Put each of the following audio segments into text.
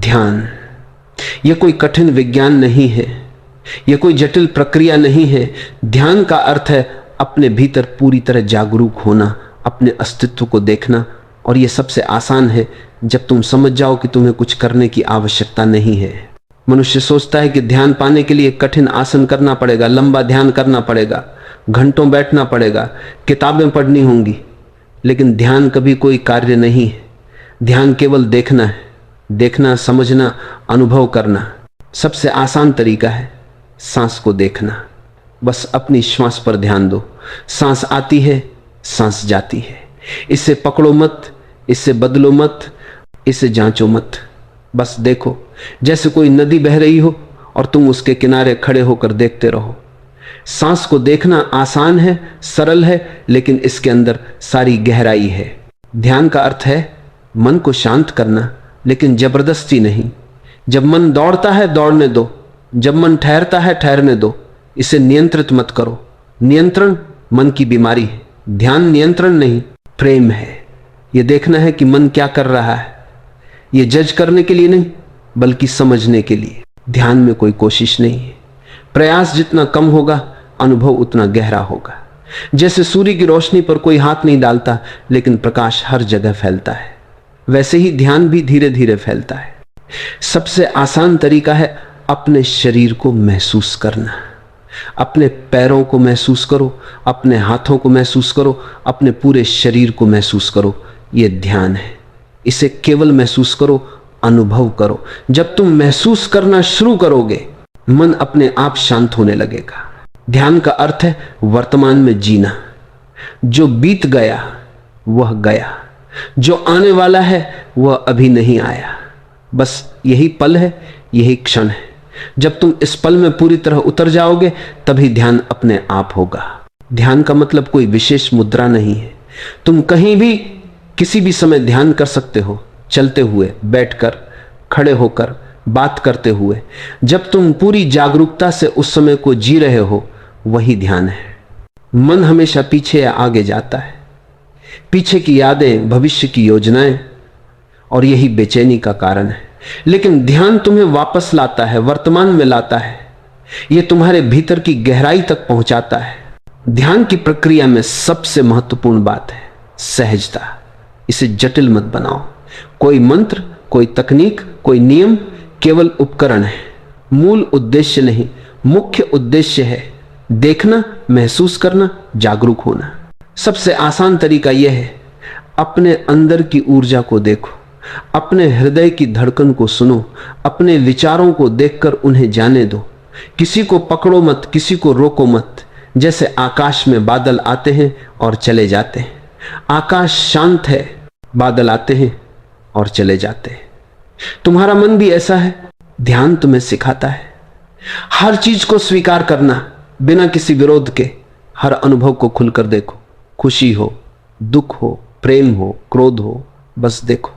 ध्यान यह कोई कठिन विज्ञान नहीं है, यह कोई जटिल प्रक्रिया नहीं है। ध्यान का अर्थ है अपने भीतर पूरी तरह जागरूक होना, अपने अस्तित्व को देखना। और यह सबसे आसान है जब तुम समझ जाओ कि तुम्हें कुछ करने की आवश्यकता नहीं है। मनुष्य सोचता है कि ध्यान पाने के लिए कठिन आसन करना पड़ेगा, लंबा ध्यान करना पड़ेगा, घंटों बैठना पड़ेगा, किताबें पढ़नी होंगी। लेकिन ध्यान कभी कोई कार्य नहीं है। ध्यान केवल देखना है, देखना, समझना, अनुभव करना। सबसे आसान तरीका है सांस को देखना। बस अपनी श्वास पर ध्यान दो। सांस आती है, सांस जाती है। इसे पकड़ो मत, इससे बदलो मत, इसे जांचो मत। बस देखो, जैसे कोई नदी बह रही हो और तुम उसके किनारे खड़े होकर देखते रहो। सांस को देखना आसान है, सरल है, लेकिन इसके अंदर सारी गहराई है। ध्यान का अर्थ है मन को शांत करना, लेकिन जबरदस्ती नहीं। जब मन दौड़ता है दौड़ने दो, जब मन ठहरता है ठहरने दो। इसे नियंत्रित मत करो। नियंत्रण मन की बीमारी है। ध्यान नियंत्रण नहीं, प्रेम है। यह देखना है कि मन क्या कर रहा है। यह जज करने के लिए नहीं, बल्कि समझने के लिए। ध्यान में कोई कोशिश नहीं है। प्रयास जितना कम होगा, अनुभव उतना गहरा होगा। जैसे सूर्य की रोशनी पर कोई हाथ नहीं डालता, लेकिन प्रकाश हर जगह फैलता है, वैसे ही ध्यान भी धीरे धीरे फैलता है। सबसे आसान तरीका है अपने शरीर को महसूस करना। अपने पैरों को महसूस करो, अपने हाथों को महसूस करो, अपने पूरे शरीर को महसूस करो। यह ध्यान है। इसे केवल महसूस करो, अनुभव करो। जब तुम महसूस करना शुरू करोगे, मन अपने आप शांत होने लगेगा। ध्यान का अर्थ है वर्तमान में जीना। जो बीत गया वह गया, जो आने वाला है वह अभी नहीं आया। बस यही पल है, यही क्षण है। जब तुम इस पल में पूरी तरह उतर जाओगे, तभी ध्यान अपने आप होगा। ध्यान का मतलब कोई विशेष मुद्रा नहीं है। तुम कहीं भी किसी भी समय ध्यान कर सकते हो, चलते हुए, बैठकर, खड़े होकर, बात करते हुए। जब तुम पूरी जागरूकता से उस समय को जी रहे हो, वही ध्यान है। मन हमेशा पीछे या आगे जाता है, पीछे की यादें, भविष्य की योजनाएं, और यही बेचैनी का कारण है। लेकिन ध्यान तुम्हें वापस लाता है, वर्तमान में लाता है। यह तुम्हारे भीतर की गहराई तक पहुंचाता है। ध्यान की प्रक्रिया में सबसे महत्वपूर्ण बात है सहजता। इसे जटिल मत बनाओ। कोई मंत्र, कोई तकनीक, कोई नियम केवल उपकरण है, मूल उद्देश्य नहीं। मुख्य उद्देश्य है देखना, महसूस करना, जागरूक होना। सबसे आसान तरीका यह है अपने अंदर की ऊर्जा को देखो, अपने हृदय की धड़कन को सुनो, अपने विचारों को देखकर उन्हें जाने दो। किसी को पकड़ो मत, किसी को रोको मत। जैसे आकाश में बादल आते हैं और चले जाते हैं। आकाश शांत है, बादल आते हैं और चले जाते हैं। तुम्हारा मन भी ऐसा है। ध्यान तुम्हें सिखाता है हर चीज को स्वीकार करना, बिना किसी विरोध के। हर अनुभव को खुलकर देखो। खुशी हो, दुख हो, प्रेम हो, क्रोध हो, बस देखो।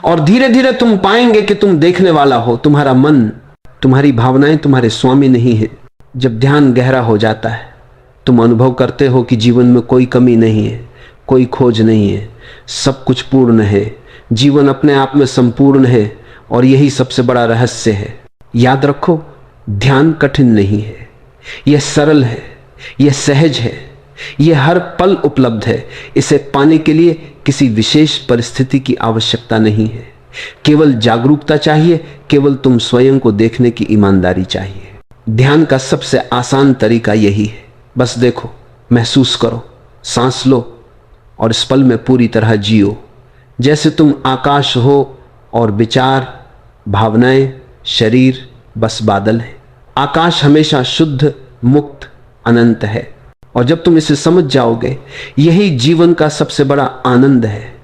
और धीरे धीरे तुम पाएंगे कि तुम देखने वाला हो। तुम्हारा मन, तुम्हारी भावनाएं तुम्हारे स्वामी नहीं है। जब ध्यान गहरा हो जाता है, तुम अनुभव करते हो कि जीवन में कोई कमी नहीं है, कोई खोज नहीं है, सब कुछ पूर्ण है। जीवन अपने आप में संपूर्ण है, और यही सबसे बड़ा रहस्य है। याद रखो, ध्यान कठिन नहीं है, यह सरल है, यह सहज है, यह हर पल उपलब्ध है। इसे पाने के लिए किसी विशेष परिस्थिति की आवश्यकता नहीं है। केवल जागरूकता चाहिए, केवल तुम स्वयं को देखने की ईमानदारी चाहिए। ध्यान का सबसे आसान तरीका यही है। बस देखो, महसूस करो, सांस लो और इस पल में पूरी तरह जियो। जैसे तुम आकाश हो और विचार, भावनाएं, शरीर बस बादल है। आकाश हमेशा शुद्ध, मुक्त, अनंत है। और जब तुम इसे समझ जाओगे, यही जीवन का सबसे बड़ा आनंद है,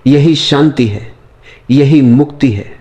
यही शांति है, यही मुक्ति है।